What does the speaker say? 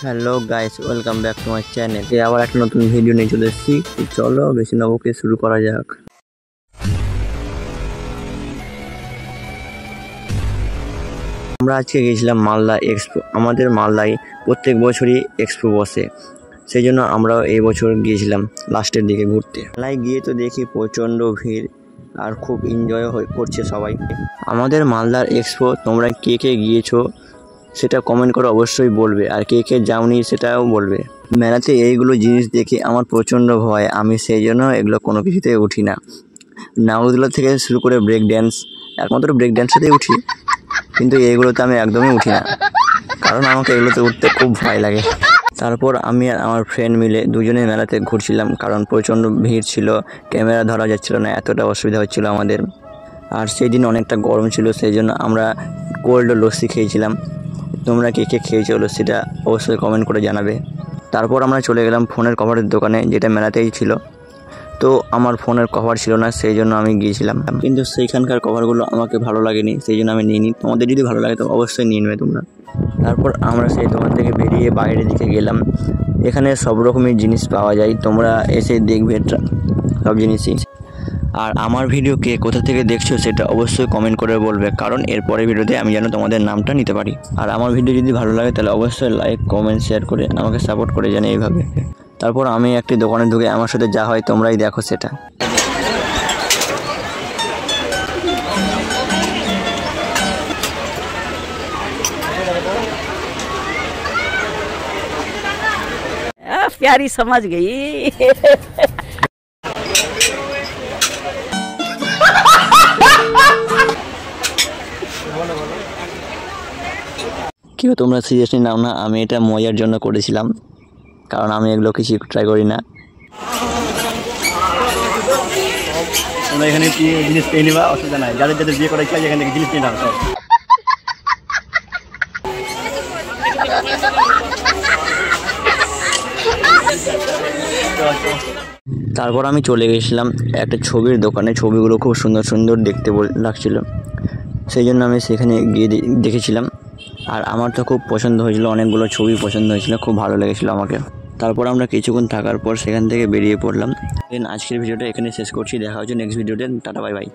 Hello guys, welcome back to my channel. আবার একটা নতুন ভিডিও নিয়ে চলে এসেছি। চলো বেশি না বকে শুরু করা যাক। আমরা আজকে গিয়েছিলাম মালদা এক্সপো। আমাদের মালদায় প্রত্যেক বছরই এক্সপো বসে, সেই জন্য আমরাও এই বছর গিয়েছিলাম লাস্টের দিকে ঘুরতে। মেলায় গিয়ে তো দেখি প্রচণ্ড ভিড় আর খুব এনজয় করছে সবাই। আমাদের মালদার এক্সপো তোমরা কে কে গিয়েছো সেটা কমেন্ট করে অবশ্যই বলবে, আর কে কে যাওনি সেটাও বলবে। মেলাতে এইগুলো জিনিস দেখে আমার প্রচণ্ড ভয়, আমি সেই জন্য এগুলো কোনো কিছুতে উঠি না। নাগরদোলা থেকে শুরু করে ব্রেক ড্যান্স, একমাত্র ব্রেক ড্যান্সটাতেই উঠি, কিন্তু এইগুলোতে আমি একদমই উঠি না, কারণ আমাকে এগুলোতে উঠতে খুব ভয় লাগে। তারপর আমি আর আমার ফ্রেন্ড মিলে দুজনে মেলাতে ঘুরছিলাম, কারণ প্রচণ্ড ভিড় ছিল, ক্যামেরা ধরা যাচ্ছিল না, এতটা অসুবিধা হচ্ছিল আমাদের। আর সেই দিন অনেকটা গরম ছিল, সেই জন্য আমরা কোল্ড লস্যি খেয়েছিলাম। তোমরা কে কে খেয়েছো লস্যিটা অবশ্যই কমেন্ট করে জানাবে। তারপর আমরা চলে গেলাম ফোনের কভারের দোকানে, যেটা মেলাতেই ছিল। তো আমার ফোনের কভার ছিল না, সেই জন্য আমি গিয়েছিলাম, কিন্তু সেইখানকার কভারগুলো আমাকে ভালো লাগেনি, সেই জন্য আমি নিইনি। তোমাদের যদি ভালো লাগে তো অবশ্যই নিয়ে নেবে তোমরা। তারপর আমরা সেই দোকান থেকে বেরিয়ে বাইরের দিকে গেলাম। এখানে সব রকমের জিনিস পাওয়া যায়, তোমরা এসে দেখবে সব জিনিসই। আর আমার ভিডিও কে কোথা থেকে দেখছো সেটা অবশ্যই কমেন্ট করে বলবে, কারণ এরপরের ভিডিওতে আমি যেন তোমাদের নামটা নিতে পারি। আর আমার ভিডিও যদি ভালো লাগে তাহলে অবশ্যই লাইক কমেন্ট শেয়ার করে আমাকে সাপোর্ট করে জানে এইভাবে। তারপর আমি একটি দোকানে ঢুকে আমার সাথে যা হয় তোমরাই দেখো সেটা। प्यारी समझ गई। কেউ তোমরা সিরিয়াসলি নাও না, আমি এটা মজার জন্য করেছিলাম, কারণ আমি এগুলো কিছু ট্রাই করি না। তোমরা এখানে কি জিনিস পেয়ে নেবা, অসুবিধা নাই। যাদের যাদের বিয়ে করা চাই এখান থেকে জিনিস পেয়ে নাও সব। তারপর আমি চলে গেছিলাম একটা ছবির দোকানে, ছবিগুলো খুব সুন্দর সুন্দর দেখতে লাগছিল, সেই জন্য আমি সেখানে গিয়ে দেখেছিলাম। আর আমার তো খুব পছন্দ হয়েছিল, অনেকগুলো ছবি পছন্দ হয়েছিল, খুব ভালো লেগেছিলো আমাকে। তারপর আমরা কিছুক্ষণ থাকার পর সেখান থেকে বেরিয়ে পড়লাম। দেন আজকের ভিডিওটা এখানে শেষ করছি, দেখা হচ্ছে নেক্সট ভিডিওতে। Tata bye bye.